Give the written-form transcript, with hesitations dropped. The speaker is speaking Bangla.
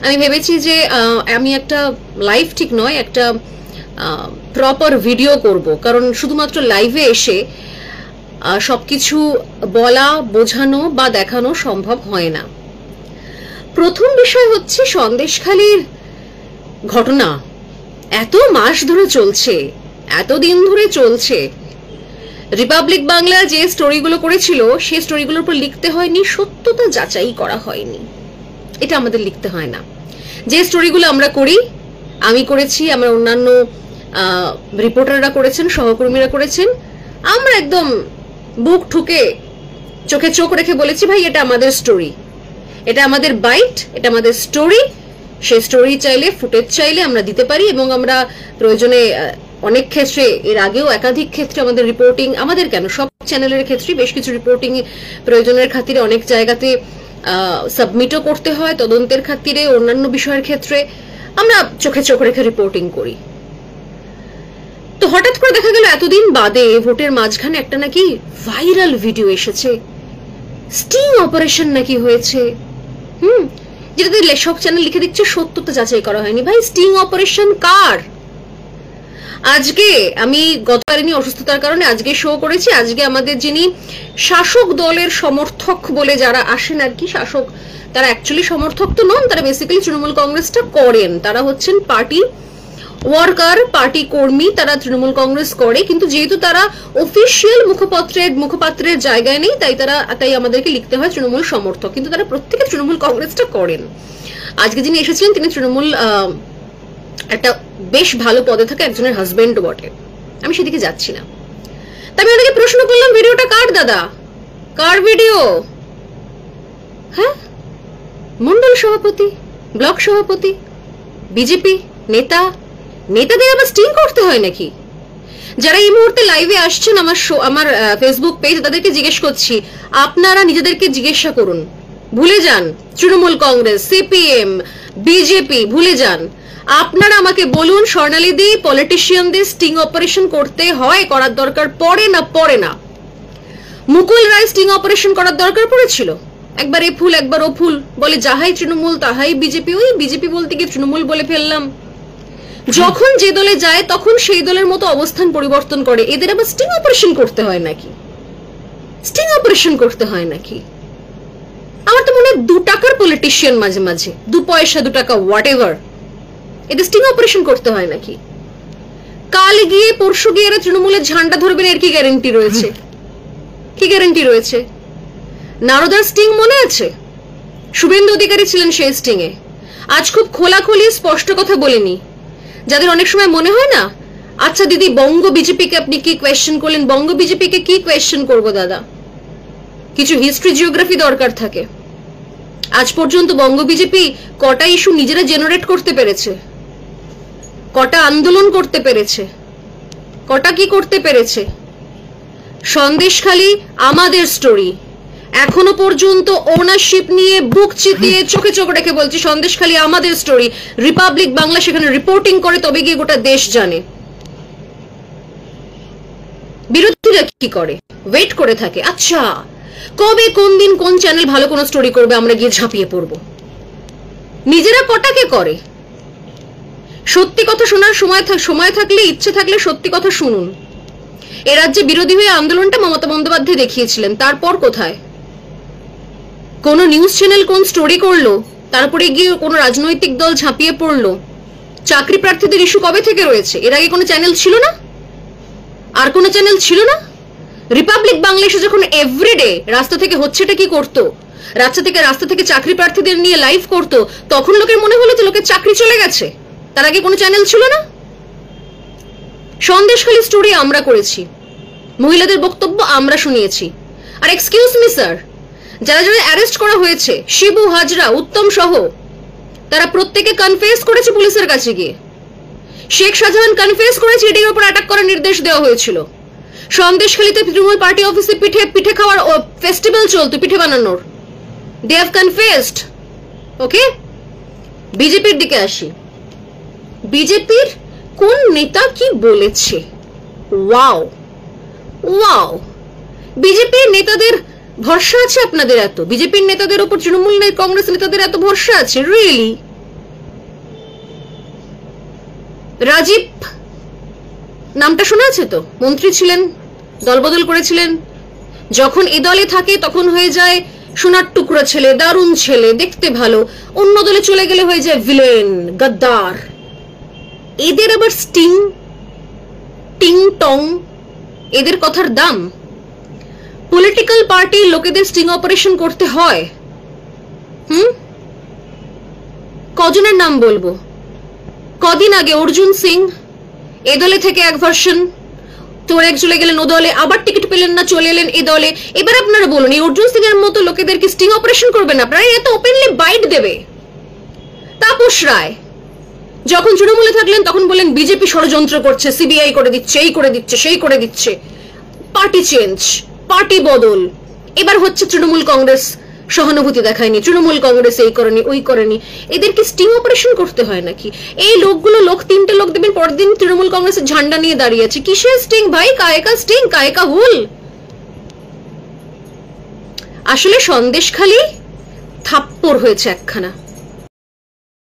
আমি ভেবেছি যে আমি একটা লাইভ ঠিক নয়, একটা প্রপার ভিডিও করব, কারণ শুধুমাত্র লাইভে এসে সবকিছু বলা, বোঝানো বা দেখানো সম্ভব হয় না। প্রথম বিষয় হচ্ছে সন্দেশখালীর ঘটনা এত মাস ধরে চলছে, এতদিন ধরে চলছে। রিপাবলিক বাংলা যে স্টোরিগুলো করেছিল সেই স্টোরিগুলোর উপর লিখতে হয়নি, সত্যতা যাচাই করা হয়নি, এটা আমাদের লিখতে হয় না। যে স্টোরিগুলো আমরা করি, আমি করেছি, আমার অন্যান্য রিপোর্টাররা করেছেন, সহকর্মীরা করেছেন, আমরা একদম বুক ঠুকে চোখে চোখ রেখে বলেছি ভাই এটা আমাদের স্টোরি, এটা আমাদের বাইট, এটা আমাদের স্টোরি। সেই স্টোরি চাইলে, ফুটেজ চাইলে আমরা দিতে পারি, এবং আমরা প্রয়োজনে অনেক ক্ষেত্রে, এর আগেও একাধিক ক্ষেত্রে আমাদের রিপোর্টিং, আমাদের কেন সব চ্যানেলের ক্ষেত্রে বেশ কিছু রিপোর্টিং প্রয়োজনের খাতিরে অনেক জায়গাতে সাবমিটও করতে হয়, তদন্তের খাতিরে, অন্যান্য বিষয়ের ক্ষেত্রে আমরা চোখে চোখ রেখে রিপোর্টিং করি। তো হঠাৎ করে দেখা গেল এতদিন বাদে ভোটের মাঝখানে একটা নাকি ভাইরাল ভিডিও এসেছে, স্টিং অপারেশন নাকি হয়েছে। যেটাতে সব চ্যানেল লিখে দিচ্ছে সত্যতা যাচাই করা হয়নি। ভাই স্টিং অপারেশন কার? আজকে আমি গতকালই অসুস্থতার কারণে আজকে শো করেছি, আজকে আমাদের যিনি শাসক দলের সমর্থক বলে যারা আসেন আর কি, শাসক, তারা অ্যাকচুয়ালি সমর্থক তো নন, তারা বেসিক্যালি তৃণমূল কংগ্রেসটা করেন, তারা হচ্ছেন পার্টি ওয়ার্কার, পার্টি কর্মী, তারা তৃণমূল কংগ্রেস করে, কিন্তু যেহেতু তারা অফিসিয়াল মুখপাত্রের জায়গায় নেই, তাই আমাদেরকে লিখতে হয় তৃণমূল সমর্থক, কিন্তু তারা প্রত্যেকে তৃণমূল কংগ্রেসটা করেন। আজকে যিনি এসেছিলেন তিনি তৃণমূল একটা বেশ ভালো পদে থাকা একজনের হাজবেন্ড বটে, আমি সেদিকে যাচ্ছি না। তাই আমি ওনাকে প্রশ্ন করলাম ভিডিওটা কার দাদা, কার ভিডিও? হ্যাঁ, মন্ডল সভাপতি, ব্লক সভাপতি, বিজেপি নেতা, নেতাদের আবার স্টিং করতে হয় নাকি? যারা এই মুহূর্তে লাইভে আসছেন আমার ফেসবুক পেজ, তাদেরকে জিজ্ঞেস করছি, আপনারা নিজেদেরকে জিজ্ঞাসা করুন, ভুলে যান তৃণমূল কংগ্রেস, সিপিএম, বিজেপি, ভুলে যান। আপনারা আমাকে বলুন স্বর্ণালীদি, পলিটিশিয়ানদের স্টিং অপারেশন করতে হয়, করার দরকার পড়ে না? মুকুল রায় স্টিং অপারেশন করার দরকার পড়েছিল? একবার এ ফুল একবার ও ফুল বলে, যাহাই তৃণমূল তাহাই বিজেপি, ওই বিজেপি বলতে গিয়ে তৃণমূল বলে ফেললাম। যখন যে দলে যায় তখন সেই দলের মতো অবস্থান পরিবর্তন করে। এদের আবার স্টিং অপারেশন করতে হয় নাকি? স্টিং অপারেশন করতে হয় নাকি? আমার তো মনে হয় 2 টাকার পলিটিশিয়ান, মাঝে মাঝে 2 পয়সা 2 টাকা হোয়াট এভার, এদের স্টিং অপারেশন করতে হয় নাকি? কাল গিয়ে পরশু গিয়ে এরা তৃণমূলের ঝান্ডা ধরবেন, এর কি গ্যারেন্টি রয়েছে? কি গ্যারেন্টি রয়েছে? নারদার স্টিং মনে আছে? শুভেন্দু অধিকারী ছিলেন সেই স্টিং এ। আজ খুব খোলাখুলি স্পষ্ট কথা বলিনি, যাদের অনেক সময় মনে হয় না, আচ্ছা দিদি বঙ্গ বিজেপিকে আপনি কি কোয়েশ্চেন করলেন, বঙ্গ বিজেপিকে কি কোয়েশ্চেন করব দাদা? কিছু হিস্ট্রি জিওগ্রাফি দরকার থাকে। আজ পর্যন্ত বঙ্গ বিজেপি কটা ইস্যু নিজেরা জেনারেট করতে পেরেছে, কটা আন্দোলন করতে পেরেছে, কটা কি করতে পেরেছে? সন্দেশখালী আমাদের স্টোরি, এখনো পর্যন্ত ওনারশিপ নিয়ে বুক চিতিয়ে চোখে চোখ রেখে বলছি সন্দেশখালী আমাদের স্টোরি। রিপাবলিক বাংলা সেখানে রিপোর্টিং করে, তবে গিয়ে গোটা দেশ জানে। বিরোধীরা কি করে? ওয়েট করে থাকে, আচ্ছা কবে কোন দিন কোন চ্যানেল ভালো কোনো স্টোরি করবে, আমরা গিয়ে ঝাঁপিয়ে পড়বো। নিজেরা কটাকে করে? সত্যি কথা শোনার সময় থাকলে, ইচ্ছে থাকলে সত্যি কথা শুনুন। এ রাজ্যে বিরোধী হয়ে আন্দোলনটা মমতা বন্দ্যোপাধ্যায় দেখিয়েছিলেন, তারপর কোথায়? কোন নিউজ চ্যানেল কোন স্টোরি করলো, তারপরে গিয়ে কোন রাজনৈতিক দল ঝাঁপিয়ে পড়লো। চাকরি প্রার্থীদের ইস্যু কবে থেকে রয়েছে? এর আগে কোনো চ্যানেল ছিল না? আর কোনো চ্যানেল ছিল না? রিপাবলিক বাংলাদেশে যখন এভরিডে রাস্তা থেকে হচ্ছেটা কি করতো, রাস্তা থেকে চাকরি প্রার্থীদের নিয়ে লাইভ করতো, তখন লোকের মনে হলো যে লোকের চাকরি চলে গেছে। তার আগে কোনো চ্যানেল ছিল না? সন্দেশখালী স্টোরি আমরা করেছি, মহিলাদের বক্তব্য আমরা শুনিয়েছি। আর এক্সকিউজ মি স্যার, যারা যারা অ্যারেস্ট করা হয়েছে, শিবু, হাজরা, উত্তম সহ, তারা প্রত্যেকে কনফেস করেছে পুলিশের কাছে গিয়ে। শেখ শাহজাহান কনফেস করেছে এটির উপর অ্যাটাক করার নির্দেশ দেওয়া হয়েছিল। সন্দেশখালীতে তৃণমূল পার্টি অফিসে পিঠে খাওয়ার ফেস্টিভ্যাল চলতো, পিঠে বানানোর। They have confessed. ওকে, বিজেপির দিকে আসি। বিজেপির কোন নেতা কি বলেছে? ওয়াও ওয়াও, বিজেপির নেতাদের ভরসা আছে আপনাদের? এত বিজেপির নেতাদের উপর তৃণমূল কংগ্রেস নেতাদের এত ভরসা আছে? রিয়েলি? রাজীব নামটা শোনা আছে তো, মন্ত্রী ছিলেন, দলবদল করেছিলেন, যখন এ দলে থাকে তখন হয়ে যায় সোনার টুকরা ছেলে, দারুণ ছেলে, দেখতে ভালো, অন্য দলে চলে গেলে হয়ে যায় ভিলেন, গদ্দার। এদের আবার স্টিং, টিং টং, এদের কথার দাম। পলিটিক্যাল পার্টির লোকেদের স্টিং অপারেশন করতে হয়। কজনের নাম বলবো? কদিন আগে অর্জুন সিং এ দলে থেকে এক ভার্সন, তোর এক চলে গেলেন ও দলে, আবার টিকিট পেলেন না, চলে এলেন এ দলে। এবার আপনারা বলুন, এই অর্জুন সিং এর মতো লোকেদেরকে স্টিং অপারেশন করবেন আপনারা? এত ওপেনলি বাইট দেবে। তাপস রায় যখন তৃণমূলে থাকলেন তখন বলেন বিজেপি ষড়যন্ত্র করছে, সিবিআই করে দিচ্ছে, এই করে দিচ্ছে, সেই করে দিচ্ছে। পার্টি চেঞ্জ, পার্টি বদল, এবার হচ্ছে তৃণমূল কংগ্রেস সহানুভূতি দেখায়নি, তৃণমূল কংগ্রেস এই করেনি, ওই করেনি। এদেরকে স্টিং অপারেশন করতে হয় নাকি? এই লোকগুলো, তিনটে লোক দেবেন পরের দিন তৃণমূল কংগ্রেসের ঝান্ডা নিয়ে দাঁড়িয়ে আছে। কিসের স্টিং ভাই? কায়কা স্টিং, কায়কা হুল। আসলে সন্দেশখালি থাপ্পড় হয়েছে একখানা।